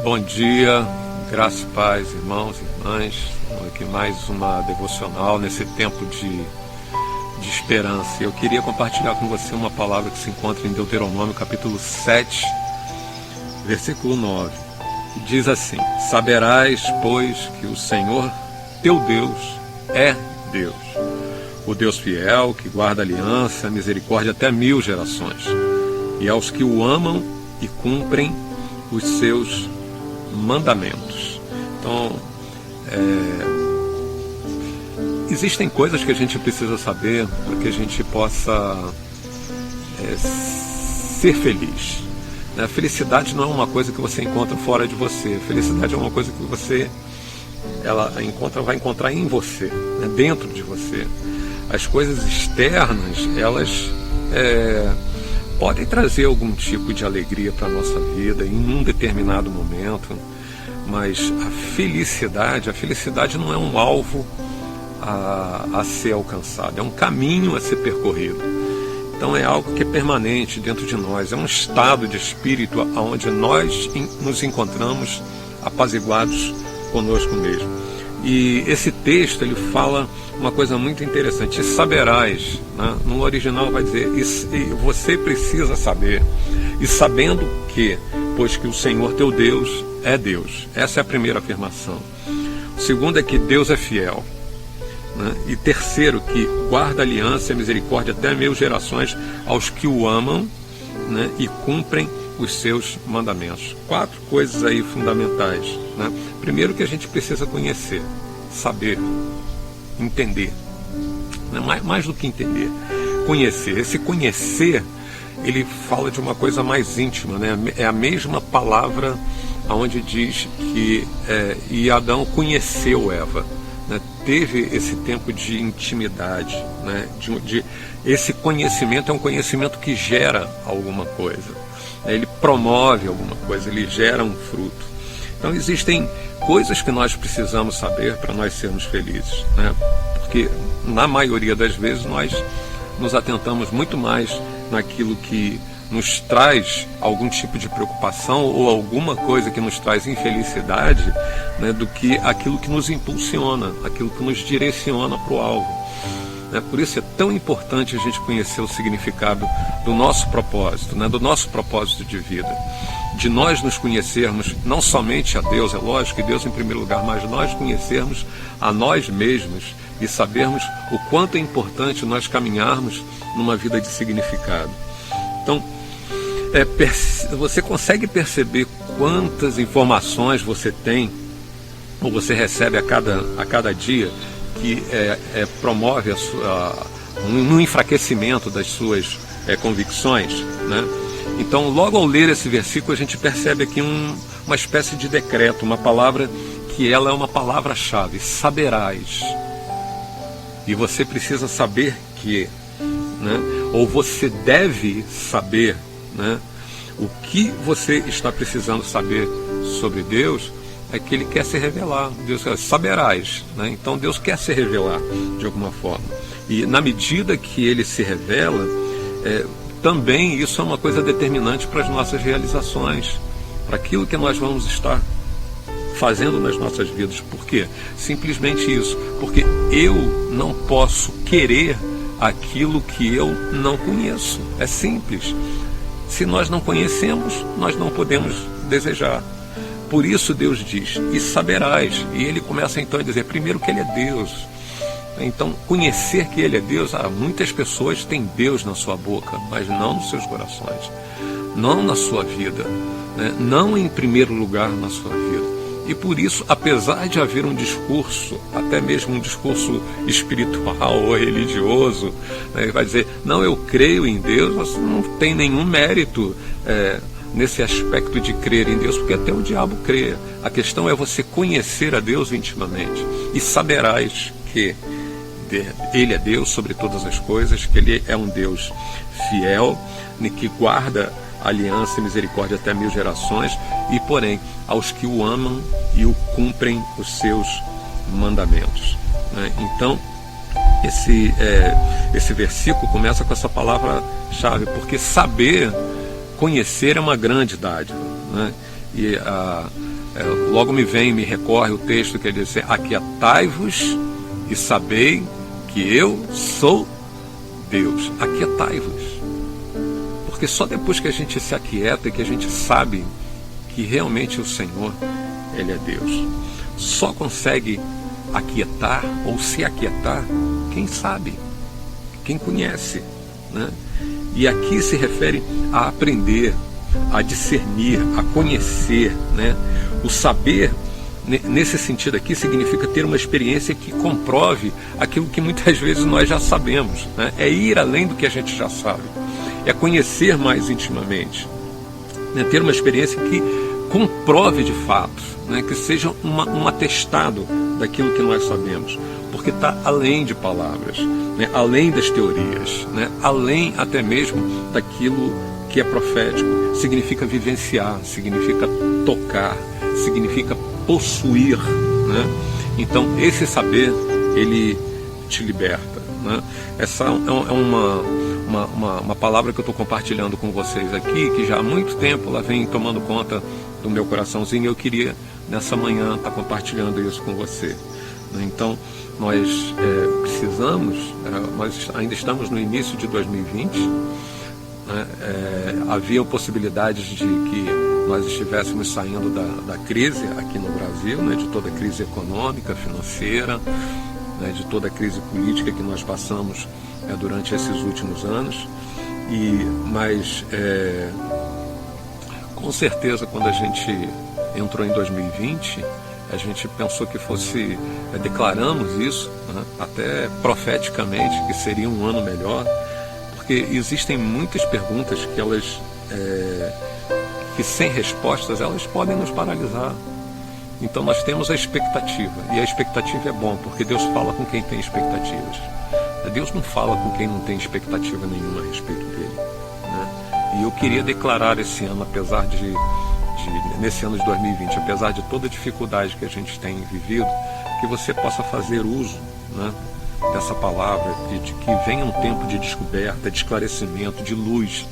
Bom dia, graça e paz, irmãos e irmãs. Aqui mais uma devocional nesse tempo de esperança. Eu queria compartilhar com você uma palavra que se encontra em Deuteronômio capítulo 7, versículo 9, que diz assim: Saberás, pois, que o Senhor teu Deus é Deus, o Deus fiel, que guarda a aliança, a misericórdia até 1000 gerações, e aos que o amam e cumprem os seus mandamentos. Então, existem coisas que a gente precisa saber para que a gente possa ser feliz. A felicidade não é uma coisa que você encontra fora de você. A felicidade é uma coisa que você vai encontrar em você, né, dentro de você. As coisas externas, elas podem trazer algum tipo de alegria para a nossa vida em um determinado momento, mas a felicidade não é um alvo a ser alcançado, é um caminho a ser percorrido. Então é algo que é permanente dentro de nós, é um estado de espírito onde nós nos encontramos apaziguados conosco mesmo. E esse texto ele fala uma coisa muito interessante: e saberás, né? No original vai dizer, e você precisa saber, e sabendo que, pois que o Senhor teu Deus é Deus. Essa é a primeira afirmação. O segundo é que Deus é fiel, né? E terceiro, que guarda a aliança e a misericórdia até 1000 gerações aos que o amam, né? E cumprem os seus mandamentos. 4 coisas aí fundamentais, né? Primeiro, que a gente precisa conhecer, saber, entender, né? Mais do que entender, conhecer. Esse conhecer, ele fala de uma coisa mais íntima, né? É a mesma palavra onde diz que e Adão conheceu Eva, né? Teve esse tempo de intimidade, né? Esse conhecimento é um conhecimento que gera alguma coisa, ele promove alguma coisa, ele gera um fruto. Então existem coisas que nós precisamos saber para nós sermos felizes, né? Porque na maioria das vezes nós nos atentamos muito mais naquilo que nos traz algum tipo de preocupação ou alguma coisa que nos traz infelicidade, né, do que aquilo que nos impulsiona, aquilo que nos direciona para o alvo. Por isso é tão importante a gente conhecer o significado do nosso propósito, né, do nosso propósito de vida, de nós nos conhecermos, não somente a Deus, é lógico que Deus em primeiro lugar, mas nós conhecermos a nós mesmos e sabermos o quanto é importante nós caminharmos numa vida de significado. Então, você consegue perceber quantas informações você tem ou você recebe a cada dia que promove um enfraquecimento das suas convicções, né? Então, logo ao ler esse versículo, a gente percebe aqui uma espécie de decreto, uma palavra que ela é uma palavra-chave: saberás. E você precisa saber que, né? Ou você deve saber, né? O que você está precisando saber sobre Deus é que Ele quer se revelar. Deus quer, saberás, né? Então Deus quer se revelar de alguma forma. E na medida que Ele se revela, também isso é uma coisa determinante para as nossas realizações, para aquilo que nós vamos estar fazendo nas nossas vidas. Por quê? Simplesmente isso. Porque eu não posso querer aquilo que eu não conheço. É simples. Se nós não conhecemos, nós não podemos desejar. Por isso Deus diz, e saberás. E Ele começa então a dizer, primeiro, que Ele é Deus. Então, conhecer que Ele é Deus, muitas pessoas têm Deus na sua boca, mas não nos seus corações, não na sua vida, né? Não em primeiro lugar na sua vida. E por isso, apesar de haver um discurso, até mesmo um discurso espiritual ou religioso, né, vai dizer, não, eu creio em Deus, você não tem nenhum mérito nesse aspecto de crer em Deus, porque até o diabo crê. A questão é você conhecer a Deus intimamente. E saberás que Ele é Deus sobre todas as coisas, que Ele é um Deus fiel, que guarda aliança e misericórdia até 1000 gerações, e porém aos que o amam e o cumprem os seus mandamentos, né? Então esse versículo começa com essa palavra-chave, porque saber, conhecer é uma grande dádiva, né? E logo me recorre o texto que ele diz: aquietai-vos e sabei que eu sou Deus. Aquietai-vos. Porque só depois que a gente se aquieta e que a gente sabe que realmente o Senhor, Ele é Deus. Só consegue aquietar ou se aquietar quem sabe, quem conhece, né? E aqui se refere a aprender, a discernir, a conhecer, né? O saber, nesse sentido aqui, significa ter uma experiência que comprove aquilo que muitas vezes nós já sabemos, né? É ir além do que a gente já sabe, é conhecer mais intimamente, né? Ter uma experiência que comprove de fato, né? Que seja um atestado daquilo que nós sabemos, porque está além de palavras, né? Além das teorias, né? Além até mesmo daquilo que é profético. Significa vivenciar, significa tocar, significa possuir, né? Então esse saber, ele te liberta, né? Essa é uma palavra que eu estou compartilhando com vocês aqui, que já há muito tempo ela vem tomando conta do meu coraçãozinho, e eu queria nessa manhã estar compartilhando isso com você. Então nós precisamos, nós ainda estamos no início de 2020, né? Havia possibilidades de que nós estivéssemos saindo da crise aqui no Brasil, né? De toda a crise econômica, financeira, né? De toda a crise política que nós passamos durante esses últimos anos. Mas com certeza, quando a gente entrou em 2020, a gente pensou que fosse, declaramos isso, né? Até profeticamente, que seria um ano melhor, porque existem muitas perguntas que elas, que sem respostas, elas podem nos paralisar. Então nós temos a expectativa, e a expectativa é bom, porque Deus fala com quem tem expectativas. Deus não fala com quem não tem expectativa nenhuma a respeito dele, né? E eu queria declarar esse ano, apesar nesse ano de 2020, apesar de toda a dificuldade que a gente tem vivido, que você possa fazer uso, né, dessa palavra, de que venha um tempo de descoberta, de esclarecimento, de luz,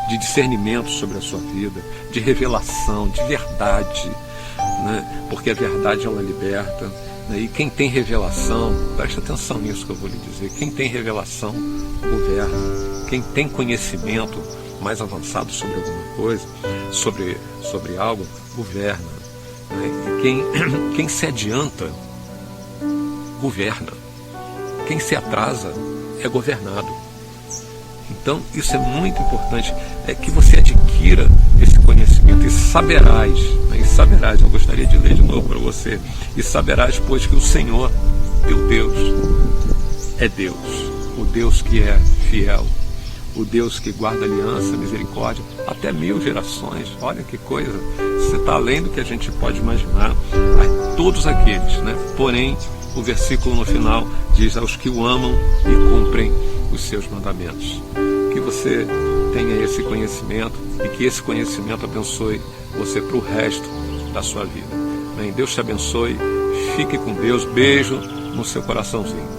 de discernimento sobre a sua vida, de revelação, de verdade, né? Porque a verdade, ela liberta, né? E quem tem revelação, preste atenção nisso que eu vou lhe dizer, quem tem revelação governa, quem tem conhecimento mais avançado sobre alguma coisa, sobre algo, governa, né? E quem se adianta, governa. Quem se atrasa é governado. Então isso é muito importante, que você adquira esse conhecimento, e saberás, né? E saberás, eu gostaria de ler de novo para você: e saberás, pois, que o Senhor, teu Deus, é Deus, o Deus que é fiel, o Deus que guarda aliança, misericórdia, até 1000 gerações. Olha que coisa, você está além do que a gente pode imaginar. A todos aqueles, né? Porém, o versículo no final diz: aos que o amam e cumprem os seus mandamentos. Que você tenha esse conhecimento, e que esse conhecimento abençoe você para o resto da sua vida. Bem, Deus te abençoe, fique com Deus, beijo no seu coraçãozinho.